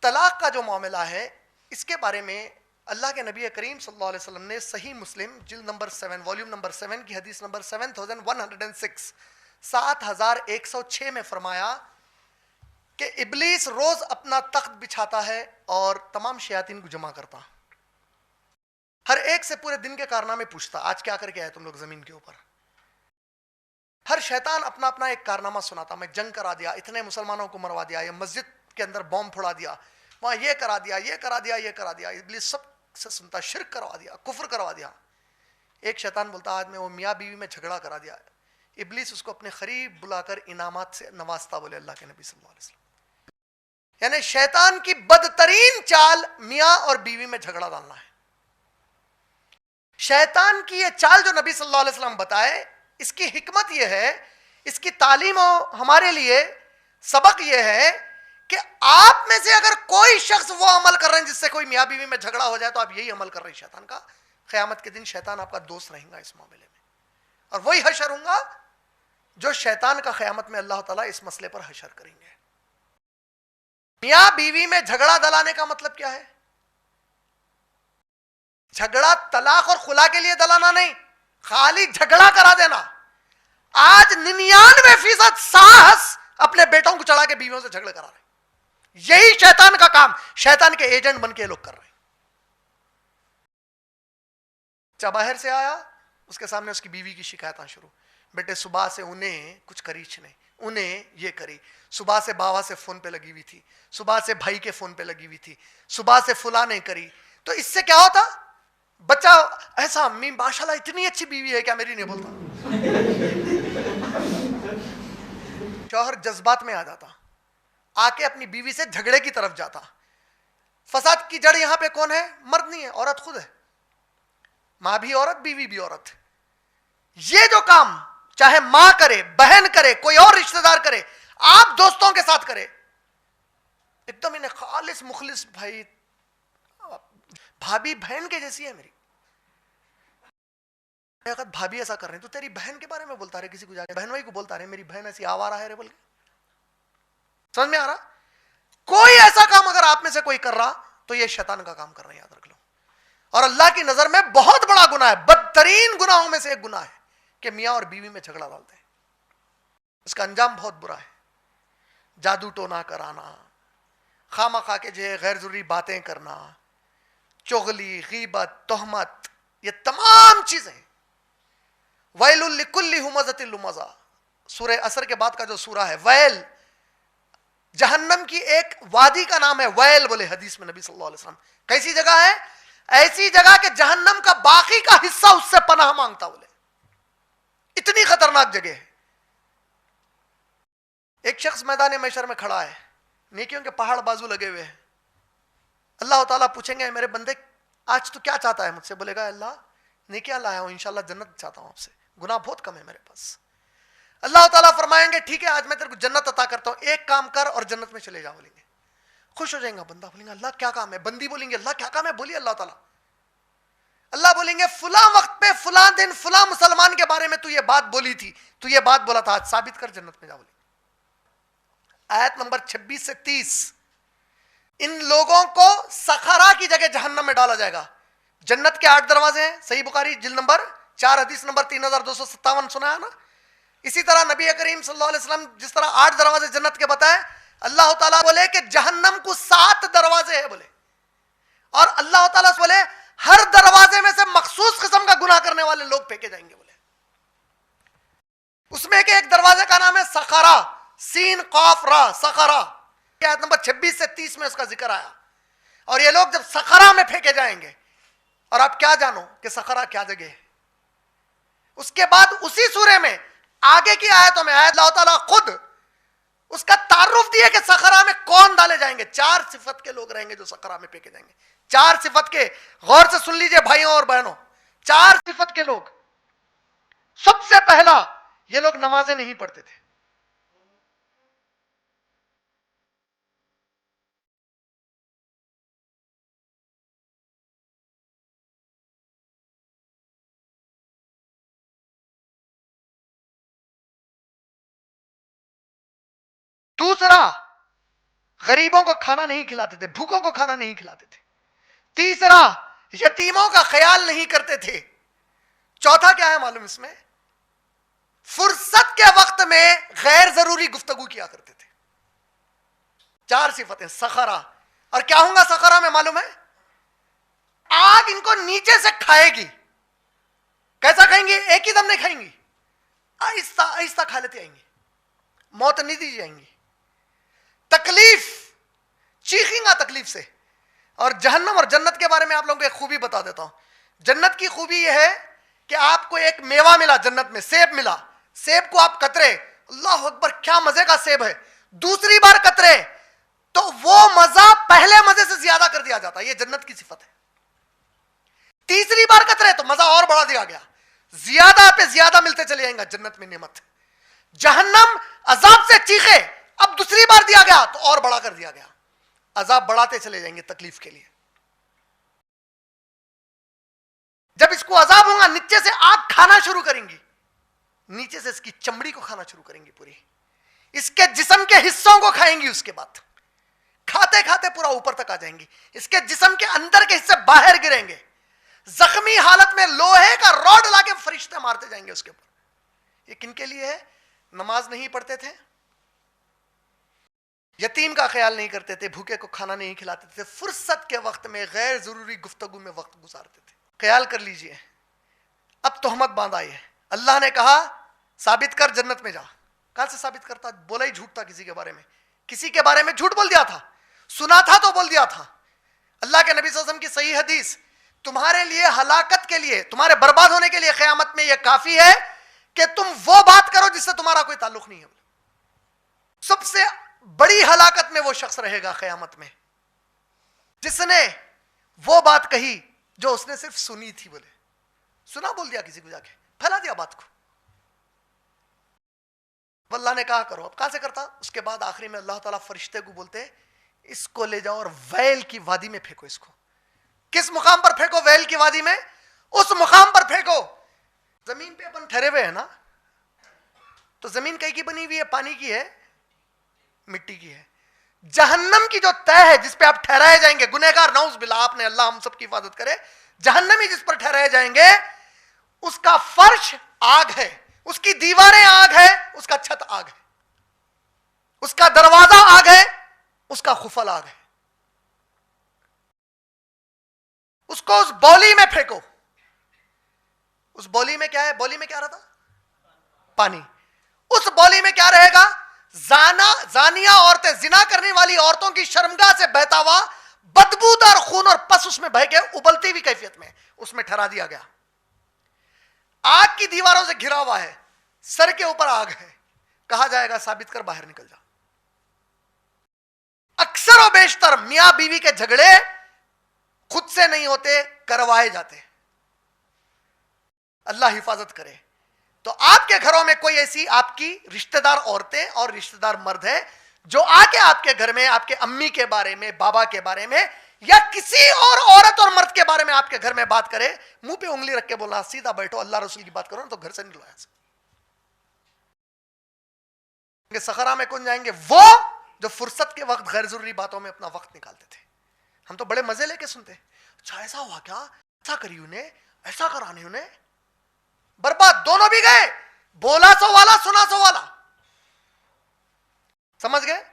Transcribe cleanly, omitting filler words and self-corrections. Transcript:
طلاق کا جو معاملہ ہے اس کے بارے میں اللہ کے نبی کریم صلی اللہ علیہ وسلم نے صحیح مسلم جلد نمبر 7 والیوم نمبر 7 کی حدیث نمبر 7106 7106 میں فرمایا کہ ابلیس روز اپنا تخت بچھاتا ہے اور تمام شیاطین کو جمع کرتا، ہر ایک سے پورے دن کے کارنامے پوچھتا، آج کیا کر کے آئے تم لوگ زمین کے اوپر۔ ہر شیطان اپنا اپنا ایک کارنامہ سناتا، میں جنگ کرا دیا، اتنے مسلمانوں کو مروا دیا، یا مسجد کے اندر بوم پھوڑا دیا، وہاں یہ کرا دیا، یہ کرا دیا، یہ کرا دیا۔ ابلیس سب سے سنتا، شرک کروا دیا، کفر کروا دیا۔ ایک شیطان بولتا آج میں وہ میاں بیوی میں جھگڑا کرا دیا، ابلیس اس کو اپنے قریب بلا کر انعامات سے نوازتا، بولے اللہ کے نبی صلی اللہ علیہ وسلم۔ یعنی شیطان کی بدترین چال میاں اور بیوی میں جھگڑا ڈالنا ہے۔ شیطان کی یہ چال جو نبی صلی اللہ علیہ وسلم بتائے، اس کی حکمت یہ ہے، اس کی تعلیم ہمارے لیے سبق یہ ہے کہ آپ میں سے اگر کوئی شخص وہ عمل کر رہے ہیں جس سے کوئی میاں بیوی میں جھگڑا ہو جائے تو آپ یہی عمل کر رہے ہیں شیطان کا۔ قیامت کے دن شیطان آپ کا دوست رہے گا اس معاملے میں، اور وہی حشر ہوں گا جو شیطان کا قیامت میں اللہ تعالیٰ اس مسئلے پر حشر کریں گے۔ میاں بیوی میں جھگڑا دلانے کا مطلب کیا ہے؟ جھگڑا طلاق اور خلا کے لیے دلانا نہیں، خالی جھگڑا کرا دینا۔ آج 99% ساس اپنے بیٹوں کو چڑھا کے بیویوں سے جھگڑے کرا رہے ہیں، یہی شیطان کا کام، شیطان کے ایجنٹ بن کے لوگ کر رہے ہیں۔ جب باہر سے آیا اس کے سامنے اس کی بیوی کی شکایتاں شروع، بیٹے صبح سے انہیں کچھ کریچ نہیں، انہیں یہ کری، صبح سے باوا سے فون پہ لگی ہوئی تھی، صبح سے بھائی کے فون پہ لگی ہوئی تھی، صبح سے فلاں نے کری۔ تو اس سے کیا ہوتا؟ بچہ ایسا، امی ماشاءاللہ اتنی اچھی بیوی ہے کیا میری، نہیں بولتا۔ شوہر جذبات میں آ جاتا، آ کے اپنی بیوی سے جھگڑے کی طرف جاتا۔ فساد کی جڑ یہاں پہ کون ہے؟ مرد نہیں ہے، عورت خود ہے۔ ماں بھی عورت، بیوی بھی عورت۔ یہ جو کام چاہے ماں کرے، بہن کرے، کوئی اور رشتہ دار کرے، آپ دوستوں کے ساتھ کرے، ایک دم انہیں خالص مخلص، بھائی بھابھی بہن کے جیسی ہے میری، بھابھی ایسا کر رہے ہیں تو تیری بہن کے بارے میں بولتا رہے، کسی کو جا کے بہن بھائی کو بولتا رہے میری بہن ایسی آوارہ ہے رے بول کے۔ سمجھ میں آ رہا؟ کوئی ایسا کام اگر آپ میں سے کوئی کر رہا تو یہ شیطان کا کام کر رہے ہیں، یاد رکھ لو۔ اور اللہ کی نظر میں بہت بڑا گناہ ہے، بدترین گناہوں میں سے ایک گناہ ہے کہ میاں اور بیوی میں جھگڑا ڈالتے ہیں۔ اس کا انجام بہت برا ہے، جادو ٹونا کرانا، خامہ خواہ کے جو غیر ضروری باتیں کرنا، چغلی، غیبت، تہمت، یہ تمام چیزیں۔ ویل لکل ہمزۃ لمزہ، سورہ عصر کے بعد کا جو سورہ ہے، ویل جہنم کی ایک وادی کا نام ہے، ویل بولے حدیث میں نبی صلی اللہ علیہ وسلم۔ کیسی جگہ ہے؟ ایسی جگہ کہ جہنم کا باقی کا حصہ اس سے پناہ مانگتا، بولے اتنی خطرناک جگہ ہے۔ ایک شخص میدان محشر میں کھڑا ہے، نیکیوں کے پہاڑ بازو لگے ہوئے ہیں، اللہ تعالیٰ پوچھیں گے میرے بندے آج تو کیا چاہتا ہے مجھ سے؟ بولے گا اللہ نیکیاں لایا ہوں، انشاءاللہ جنت چاہتا ہوں آپ سے، گناہ بہت کم ہے میرے پاس۔ اللہ تعالیٰ فرمائیں گے ٹھیک ہے آج میں تیرے کو جنت عطا کرتا ہوں، ایک کام کر اور جنت میں چلے جا، بولیں گے۔ خوش ہو جائیں گا بندہ، بولیں گے اللہ کیا کام ہے؟ بندی بولیں گے اللہ کیا کام ہے؟ بولیے اللہ تعالیٰ۔ اللہ بولیں گے فلاں وقت پہ فلاں دن فلاں مسلمان کے بارے میں تو یہ بات بولی تھی، تو یہ بات بولا تھا، آج ثابت کر، جنت میں جا، بولیں۔ آیت نمبر 26 سے 30، ان لوگوں کو سخرا کی جگہ جہنم میں ڈالا جائے گا۔ جنت کے 8 دروازے ہیں، صحیح بخاری جلد نمبر 4 حدیث نمبر 3257 سنا ہے نا۔ اسی طرح نبی کریم صلی اللہ علیہ وسلم جس طرح 8 دروازے جنت کے بتائے، اللہ تعالیٰ بولے کہ جہنم کو 7 دروازے ہیں، بولے، اور اللہ تعالیٰ بولے ہر دروازے میں سے مخصوص قسم کا گناہ کرنے والے لوگ پھینکے جائیں گے، بولے۔ اس میں کہ ایک دروازے کا نام ہے سخرا، سین قاف را، سخرا، آیت نمبر 26 سے 30 میں اس کا ذکر آیا۔ اور یہ لوگ جب سخرا میں پھینکے جائیں گے، اور آپ کیا جانو کہ سخرا کیا جگہ ہے؟ اس کے بعد اسی سورے میں آگے کی آیتوں میں اللہ تعالیٰ خود اس کا تعارف دیا کہ سخرا میں کون ڈالے جائیں گے۔ 4 صفت کے لوگ رہیں گے جو سخرا میں پھینکے جائیں گے، 4 صفت کے، غور سے سن لیجئے بھائیوں اور بہنوں، 4 صفت کے لوگ۔ سب سے پہلا، یہ لوگ نمازیں نہیں پڑھتے تھے۔ دوسرا، غریبوں کو کھانا نہیں کھلاتے تھے, بھوکوں کو کھانا نہیں کھلاتے تھے. تیسرا, یتیموں کا خیال نہیں کرتے تھے. چوتھا کیا ہے معلوم اس میں؟ فرصت کے وقت میں غیر ضروری گفتگو کیا کرتے تھے. 4 صفتیں. سخرا, اور کیا ہوں گا سخرا میں معلوم ہے؟ آگ ان کو نیچے سے کھائے گی. کیسا کھائیں گے؟ ایک ہی دم نہیں کھائیں گی, آہستہ آہستہ کھا لیتے آئیں گے, موت نہیں دی جائیں گی. تکلیف, چیخیں گا تکلیف سے. اور جہنم اور جنت کے بارے میں آپ لوگوں کو ایک خوبی بتا دیتا ہوں. جنت کی خوبی یہ ہے کہ آپ کو ایک میوہ ملا جنت میں, سیب ملا, سیب کو آپ کترے, اللہ اکبر کیا مزے کا سیب ہے, دوسری بار کترے تو وہ مزہ پہلے مزے سے زیادہ کر دیا جاتا ہے. یہ جنت کی صفت ہے. تیسری بار کترے تو مزہ اور بڑھا دیا گیا, زیادہ پہ زیادہ ملتے چلے جائیں گا جنت میں نعمت. جہنم عذاب سے چیخے, اب دوسری بار دیا گیا تو اور بڑا کر دیا گیا, عذاب بڑھاتے چلے جائیں گے تکلیف کے لیے. جب اس کو عذاب ہوگا نیچے سے آگ کھانا شروع کریں گی, نیچے سے اس کی چمڑی کو کھانا شروع کریں گی, پوری اس کے جسم کے حصوں کو کھائیں گی. اس کے بعد کھاتے کھاتے پورا اوپر تک آ جائیں گی, اس کے جسم کے اندر کے حصے باہر گریں گے. زخمی حالت میں لوہے کا راڈ لا کے فرشتے مارتے جائیں گے اس کے اوپر. یہ کن کے لیے ہے؟ نماز نہیں پڑھتے تھے, یتیم کا خیال نہیں کرتے تھے, بھوکے کو کھانا نہیں کھلاتے تھے, فرصت کے وقت میں غیر ضروری گفتگو میں وقت گزارتے تھے. خیال کر لیجئے, اب تہمت باندھا ہے. اللہ نے کہا ثابت کر جنت میں جا. کہاں سے ثابت کرتا؟ بولا ہی جھوٹ تھا کسی کے بارے میں, کسی کے بارے میں جھوٹ بول دیا تھا, سنا تھا تو بول دیا تھا. اللہ کے نبی صلی اللہ علیہ وسلم کی صحیح حدیث, تمہارے لیے ہلاکت کے لیے, تمہارے برباد ہونے کے لیے قیامت میں یہ کافی ہے کہ تم وہ بات کرو جس سے تمہارا کوئی تعلق نہیں ہے. سب سے بڑی ہلاکت میں وہ شخص رہے گا قیامت میں جس نے وہ بات کہی جو اس نے صرف سنی تھی. بولے سنا, بول دیا کسی کو, جا کے پھیلا دیا بات کو. اللہ نے کہا کرو, اب کہاں سے کرتا؟ اس کے بعد آخری میں اللہ تعالیٰ فرشتے کو بولتے اس کو لے جاؤ اور ویل کی وادی میں پھینکو. اس کو کس مقام پر پھینکو؟ ویل کی وادی میں. اس مقام پر پھینکو. زمین پہ اپن ٹھہرے ہوئے ہیں نا, تو زمین کئی کی بنی ہوئی ہے؟ پانی کی ہے, مٹی کی ہے. جہنم کی جو طے ہے جس پہ آپ ٹھہرائے جائیں گے, گنہگار نعوذ باللہ, آپ نے اللہ ہم سب کی حفاظت کرے, جہنمی جس پر ٹھہرائے جائیں گے اس کا فرش آگ ہے, اس کی دیواریں آگ ہے, اس کا چھت آگ ہے, اس کا دروازہ آگ ہے, اس کا خفل آگ ہے. اس کو اس بولی میں پھینکو. اس بولی میں کیا ہے؟ بولی میں کیا رہتا؟ پانی. اس بولی میں کیا رہے گا؟ زانیہ عورتیں, زنا کرنے والی عورتوں کی شرمگاہ سے بہتا ہوا بدبودار خون اور پس اس میں بہہ کے ابلتی ہوئی کیفیت میں اس میں ٹھہرا دیا گیا. آگ کی دیواروں سے گھرا ہوا ہے, سر کے اوپر آگ ہے. کہا جائے گا ثابت کر, باہر نکل جا. اکثر و بیشتر میاں بیوی کے جھگڑے خود سے نہیں ہوتے, کروائے جاتے. اللہ حفاظت کرے. تو آپ کے گھروں میں کوئی ایسی آپ کی رشتہ دار عورتیں اور رشتہ دار مرد ہیں جو آ کے آپ کے گھر میں آپ کے امی کے بارے میں, بابا کے بارے میں, یا کسی اور عورت اور مرد کے بارے میں آپ کے گھر میں بات کرے, منہ پہ انگلی رکھ کے بولنا سیدھا بیٹھو, اللہ رسول کی بات کرو نا تو گھر سے نکلو ایسے. سخرا میں کون جائیں گے؟ وہ جو فرصت کے وقت غیر ضروری باتوں میں اپنا وقت نکالتے تھے. ہم تو بڑے مزے لے کے سنتے, اچھا ایسا ہوا کیا, ایسا کری انہیں, ایسا کرانے انہیں. برباد, دونوں بھی گئے, بولا سو والا, سنا سو والا. سمجھ گئے؟